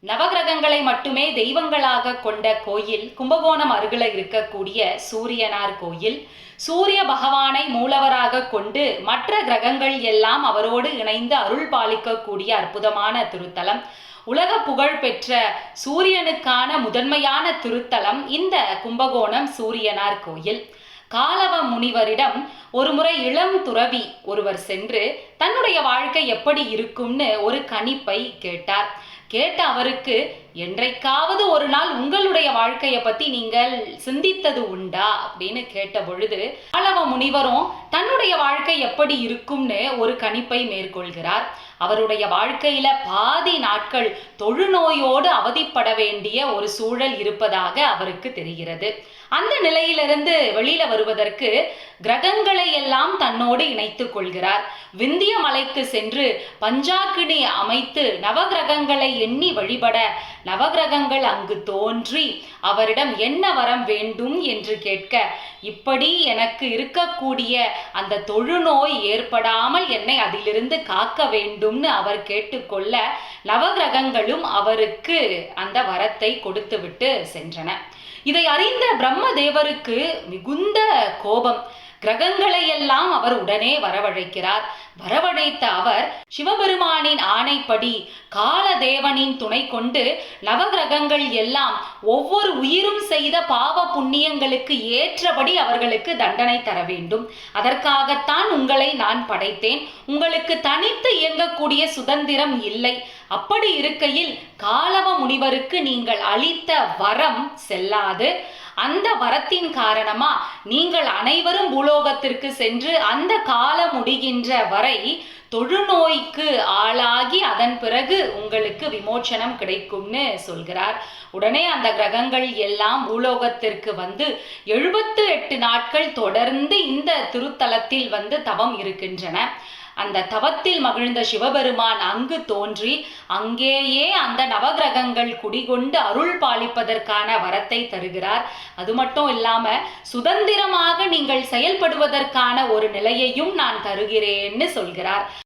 நவகிரகங்களை மட்டுமே தெய்வங்களாக கொண்ட கோயில் கும்பகோணம் அருகில இருக்கக்கூடிய சூரியனார் கோயில். சூரிய பகவானை மூலவராக கொண்டு மற்ற கிரகங்கள் எல்லாம் அவரோடு இணைந்து அருள் பாலிக்கக்கூடிய அற்புதமான திருத்தலம். உலக புகழ் பெற்ற சூரியனுக்கான முதன்மையான திருத்தலம் இந்த கும்பகோணம் சூரியனார் கோயில். காலவ முனிவரிடம் ஒருமுறை இளம் துறவி ஒருவர் சென்று தன்னுடைய வாழ்க்கை எப்படி இருக்கும்னு ஒரு கணிப்பை கேட்டார். கேட்ட அவருக்கு, என்றைக்காவது ஒரு நாள் உங்களுடைய வாழ்க்கையை பத்தி நீங்கள் சிந்தித்தது உண்டா அப்படின்னு கேட்ட பொழுது, காலவ முனிவரும் தன்னுடைய வாழ்க்கை எப்படி இருக்கும்னு ஒரு கணிப்பை மேற்கொள்கிறார். அவருடைய வாழ்க்கையில பாதி நாட்கள் தொழுநோயோடு அவதிப்பட வேண்டிய ஒரு சூழல் இருப்பதாக அவருக்கு தெரிகிறது. அந்த நிலையிலிருந்து வெளியில வருவதற்கு கிரகங்களை எல்லாம் தன்னோடு இணைத்துக் கொள்கிறார். விந்திய மலைக்கு சென்று பஞ்சாக்கினி அமைத்து நவகிரகங்களை எண்ணி வழிபட நவகிரகங்கள் அங்கு தோன்றி அவரிடம் என்ன வரம் வேண்டும் என்று கேட்க, இப்படி எனக்கு இருக்கக்கூடிய அந்த தொழுநோய் ஏற்படாமல் என்னை அதிலிருந்து காக்க வேண்டும்னு அவர் கேட்டுக்கொள்ள நவகிரகங்களும் அவருக்கு அந்த வரத்தை கொடுத்துவிட்டு சென்றன. இதை அறிந்த பிரம்மதேவருக்கு மிகுந்த கோபம். கிரகங்களை எல்லாம் அவர் உடனே வரவழைக்கிறார். வரவழைத்த அவர் சிவபெருமானின் ஆணைப்படி காலதேவனின் துணை கொண்டு நவகிரகங்கள் எல்லாம் ஒவ்வொரு உயிரும் செய்த பாவ புண்ணியங்களுக்கு ஏற்றபடி அவர்களுக்கு தண்டனை தர வேண்டும். அதற்காகத்தான் உங்களை நான் படைத்தேன். உங்களுக்கு தனித்து இயங்கக்கூடிய சுதந்திரம் இல்லை. அப்படி இருக்கையில் காலவ முனிவருக்கு நீங்கள் அளித்த வரம் செல்லாது. அந்த வரத்தின் காரணமா நீங்கள் அனைவரும் பூலோகத்திற்கு சென்று அந்த காலம் முடிகின்ற வரை தொழுநோய்க்கு ஆளாகி அதன் பிறகு உங்களுக்கு விமோச்சனம் கிடைக்கும்னு சொல்கிறார். உடனே அந்த கிரகங்கள் எல்லாம் பூலோகத்திற்கு வந்து 78 நாட்கள் தொடர்ந்து இந்த திருத்தலத்தில் வந்து தவம் இருக்கின்றன. அந்த தவத்தில் மகிழ்ந்த சிவபெருமான் அங்கு தோன்றி அங்கேயே அந்த நவகிரகங்கள் குடிகொண்டு அருள் பாலிப்பதற்கான வரத்தை தருகிறார். அது மட்டும் இல்லாம சுதந்திரமாக நீங்கள் செயல்படுவதற்கான ஒரு நிலையையும் நான் தருகிறேன்னு சொல்கிறார்.